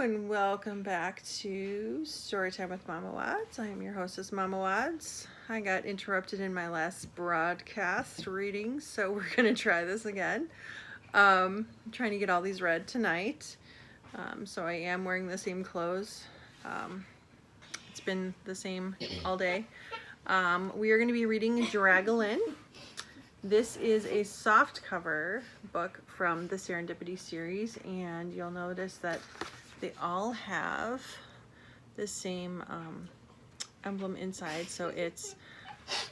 and welcome back to Storytime with Mama Wads. I am your hostess, Mama Wads. I got interrupted in my last broadcast reading, so we're going to try this again. I'm trying to get all these read tonight, so I am wearing the same clothes. It's been the same all day. We are going to be reading Dragolin. This is a softcover book from the Serendipity series, and you'll notice that they all have the same emblem inside. So it's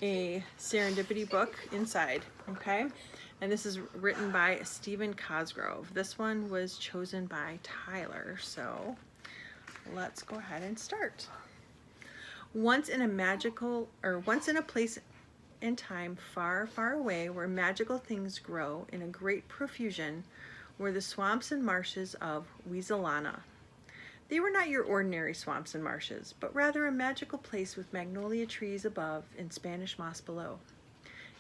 a Serendipity book inside, okay? And this is written by Stephen Cosgrove. This one was chosen by Tyler, so let's go ahead and start. Once in a place in time far, far away, where magical things grow in a great profusion, were the swamps and marshes of Weaselana. They were not your ordinary swamps and marshes, but rather a magical place with magnolia trees above and Spanish moss below.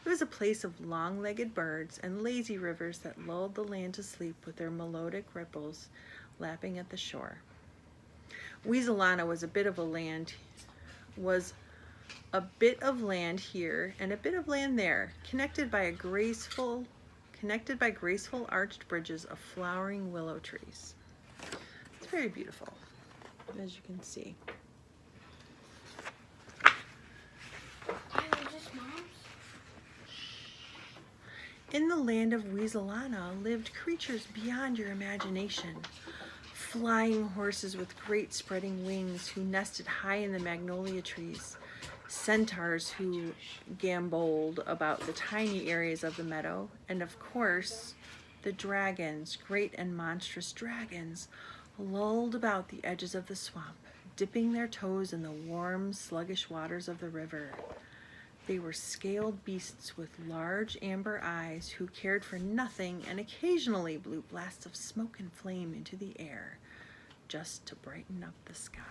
It was a place of long-legged birds and lazy rivers that lulled the land to sleep with their melodic ripples lapping at the shore. Weaselana was a bit of land here and a bit of land there, connected by graceful arched bridges of flowering willow trees. It's very beautiful, as you can see. In the land of Weaselana lived creatures beyond your imagination. Flying horses with great spreading wings who nested high in the magnolia trees. Centaurs who gamboled about the tiny areas of the meadow, and of course, the dragons, great and monstrous dragons, lulled about the edges of the swamp, dipping their toes in the warm, sluggish waters of the river. They were scaled beasts with large amber eyes who cared for nothing and occasionally blew blasts of smoke and flame into the air, just to brighten up the sky.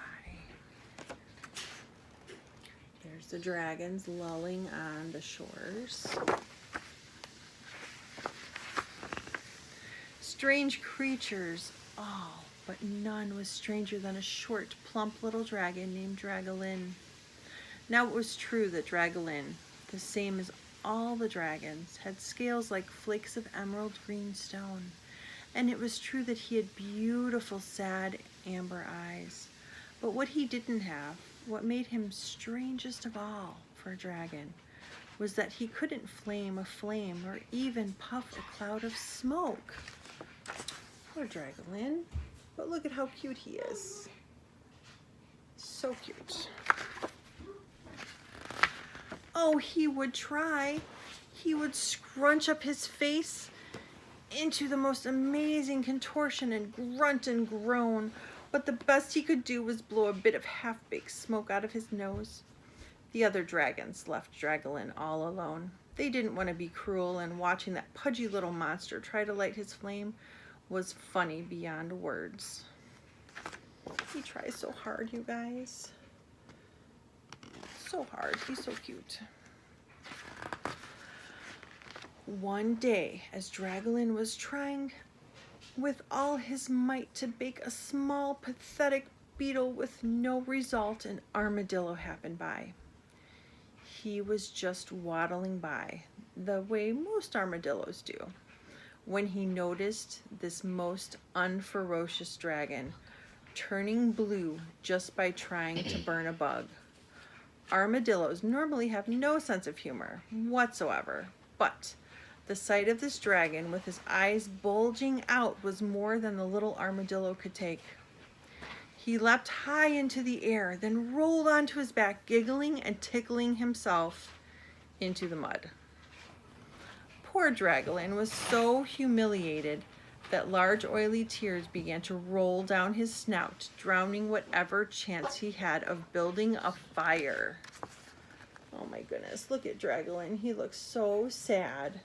There's the dragons lulling on the shores. Strange creatures, all, but none was stranger than a short, plump little dragon named Dragolin. Now it was true that Dragolin, the same as all the dragons, had scales like flakes of emerald green stone. And it was true that he had beautiful, sad amber eyes. But what he didn't have, what made him strangest of all for a dragon, was that he couldn't flame a flame or even puff a cloud of smoke. Poor Dragolin. But look at how cute he is. So cute. Oh, he would try. He would scrunch up his face into the most amazing contortion and grunt and groan, but the best he could do was blow a bit of half-baked smoke out of his nose. The other dragons left Dragolin all alone. They didn't want to be cruel, and watching that pudgy little monster try to light his flame was funny beyond words. He tries so hard, you guys. So hard. He's so cute. One day, as Dragolin was trying with all his might to bake a small, pathetic beetle with no result, an armadillo happened by. He was just waddling by, the way most armadillos do, when he noticed this most unferocious dragon turning blue just by trying to burn a bug. Armadillos normally have no sense of humor whatsoever, but the sight of this dragon with his eyes bulging out was more than the little armadillo could take. He leapt high into the air, then rolled onto his back, giggling and tickling himself into the mud. Poor Dragolin was so humiliated that large oily tears began to roll down his snout, drowning whatever chance he had of building a fire. Oh my goodness, look at Dragolin. He looks so sad.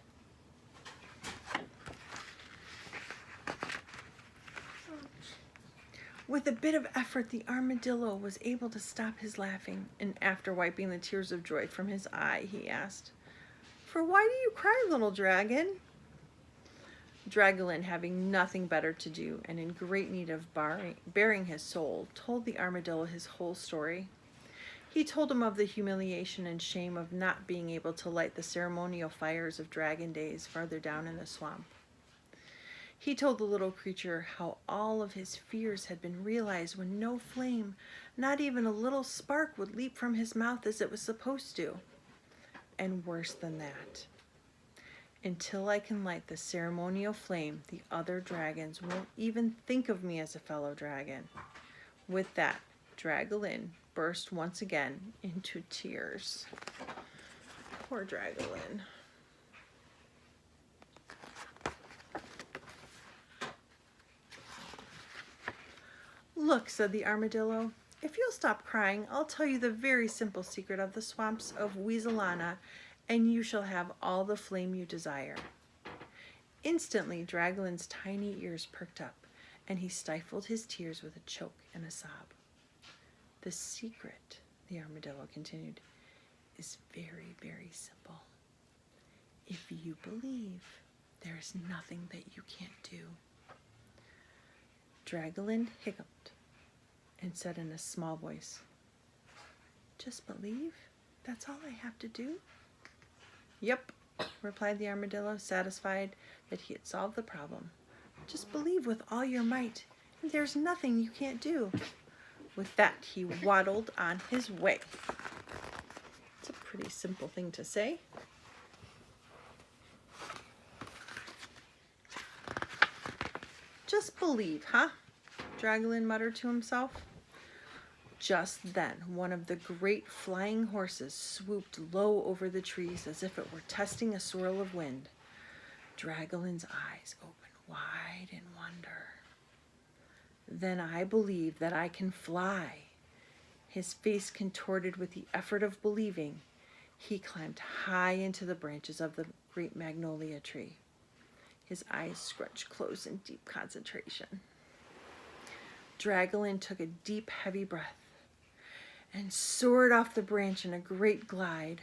With a bit of effort, the armadillo was able to stop his laughing, and after wiping the tears of joy from his eye, he asked, "For why do you cry, little dragon?" Dragolin, having nothing better to do and in great need of bearing his soul, told the armadillo his whole story. He told him of the humiliation and shame of not being able to light the ceremonial fires of dragon days farther down in the swamp. He told the little creature how all of his fears had been realized when no flame, not even a little spark, would leap from his mouth as it was supposed to. And worse than that, until I can light the ceremonial flame, the other dragons won't even think of me as a fellow dragon. With that, Dragolin burst once again into tears. Poor Dragolin. Look, said the armadillo, if you'll stop crying, I'll tell you the very simple secret of the swamps of Weaselana, and you shall have all the flame you desire. Instantly, Dragolin's tiny ears perked up, and he stifled his tears with a choke and a sob. The secret, the armadillo continued, is very, very simple. If you believe, there is nothing that you can't do. Dragolin hiccuped and said in a small voice, just believe? That's all I have to do? Yep, replied the armadillo, satisfied that he had solved the problem. Just believe with all your might, and there's nothing you can't do. With that, he waddled on his way. It's a pretty simple thing to say. Just believe, huh? Dragolin muttered to himself. Just then, one of the great flying horses swooped low over the trees as if it were testing a swirl of wind. Dragolin's eyes opened wide in wonder. Then I believe that I can fly. His face contorted with the effort of believing. He climbed high into the branches of the great magnolia tree. His eyes scrunched close in deep concentration. Dragolin took a deep, heavy breath and soared off the branch in a great glide.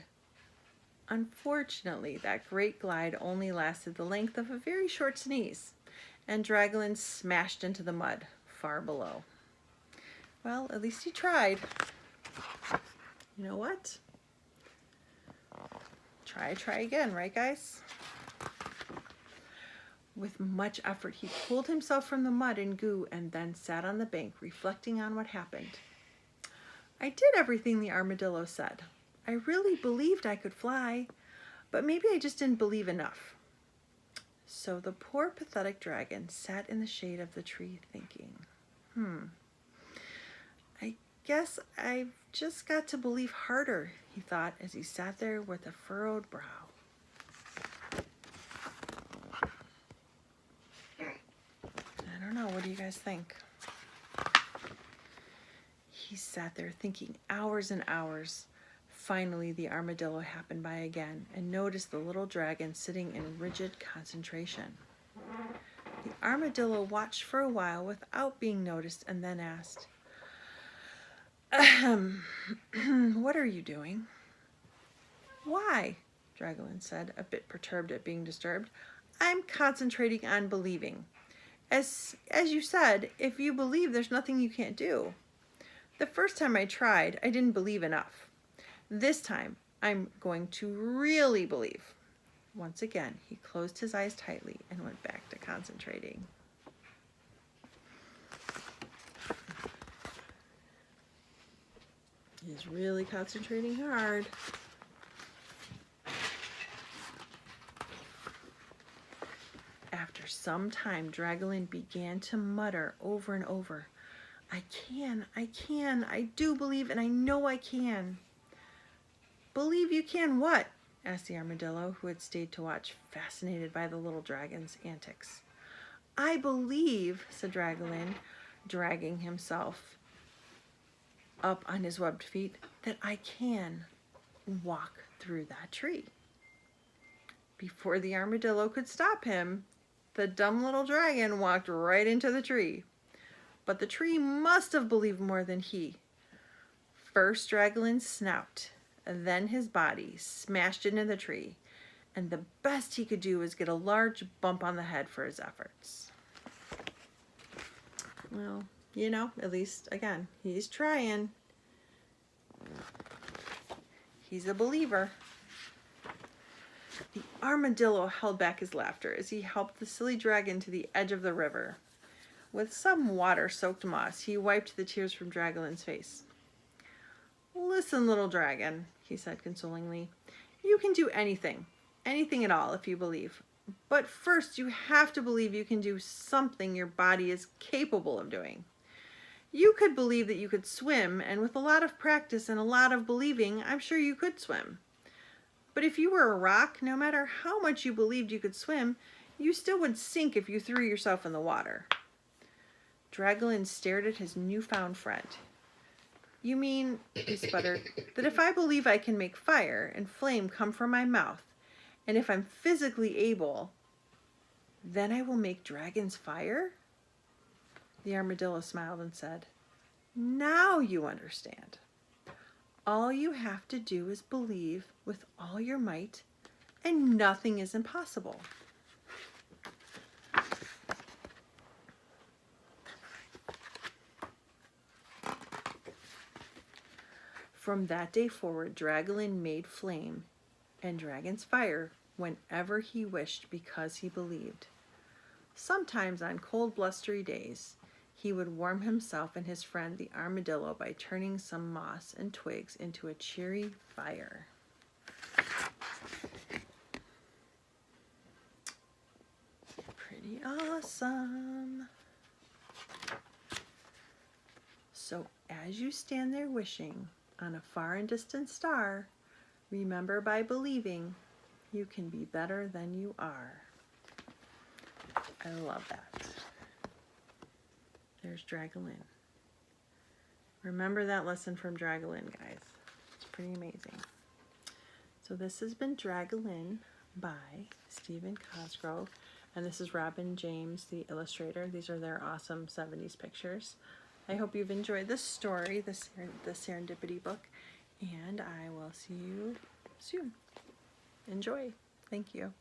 Unfortunately, that great glide only lasted the length of a very short sneeze, and Dragolin smashed into the mud far below. Well, at least he tried. You know what? Try again, right, guys? With much effort, he pulled himself from the mud and goo and then sat on the bank, reflecting on what happened. I did everything the armadillo said. I really believed I could fly, but maybe I just didn't believe enough. So the poor pathetic dragon sat in the shade of the tree thinking, I guess I've just got to believe harder, he thought as he sat there with a furrowed brow. I don't know, what do you guys think? He sat there thinking hours and hours. Finally, the armadillo happened by again and noticed the little dragon sitting in rigid concentration. The armadillo watched for a while without being noticed and then asked, what are you doing? Why? Dragolin said, a bit perturbed at being disturbed. I'm concentrating on believing. As you said, if you believe, there's nothing you can't do. The first time I tried, I didn't believe enough. This time, I'm going to really believe. Once again, he closed his eyes tightly and went back to concentrating. He's really concentrating hard. After some time, Dragolin began to mutter over and over, I do believe, and I know I can. Believe you can what? Asked the armadillo, who had stayed to watch, fascinated by the little dragon's antics. I believe, said Dragolin, dragging himself up on his webbed feet, that I can walk through that tree. Before the armadillo could stop him, the dumb little dragon walked right into the tree. But the tree must have believed more than he. First Dragolin's snout, then his body smashed into the tree, and the best he could do was get a large bump on the head for his efforts. Well, you know, at least, again, he's trying. He's a believer. The armadillo held back his laughter as he helped the silly dragon to the edge of the river. With some water-soaked moss, he wiped the tears from Dragolin's face. "Listen, little dragon," he said consolingly. "You can do anything at all if you believe. But first you have to believe you can do something your body is capable of doing. You could believe that you could swim, and with a lot of practice and a lot of believing, I'm sure you could swim. But if you were a rock, no matter how much you believed you could swim, you still would sink if you threw yourself in the water." Dragolin stared at his newfound friend. "You mean," he sputtered, "that if I believe I can make fire and flame come from my mouth, and if I'm physically able, then I will make dragons fire?" The armadillo smiled and said, "Now you understand. All you have to do is believe with all your might, and nothing is impossible." From that day forward, Dragolin made flame and dragons fire whenever he wished because he believed. Sometimes on cold, blustery days, he would warm himself and his friend the armadillo by turning some moss and twigs into a cheery fire. Pretty awesome. So as you stand there wishing on a far and distant star, remember by believing you can be better than you are. I love that. There's Dragolin. Remember that lesson from Dragolin, guys. It's pretty amazing. So this has been Dragolin by Stephen Cosgrove, and this is Robin James, the illustrator. These are their awesome 70s pictures. I hope you've enjoyed this story, the Serendipity book, and I will see you soon. Enjoy. Thank you.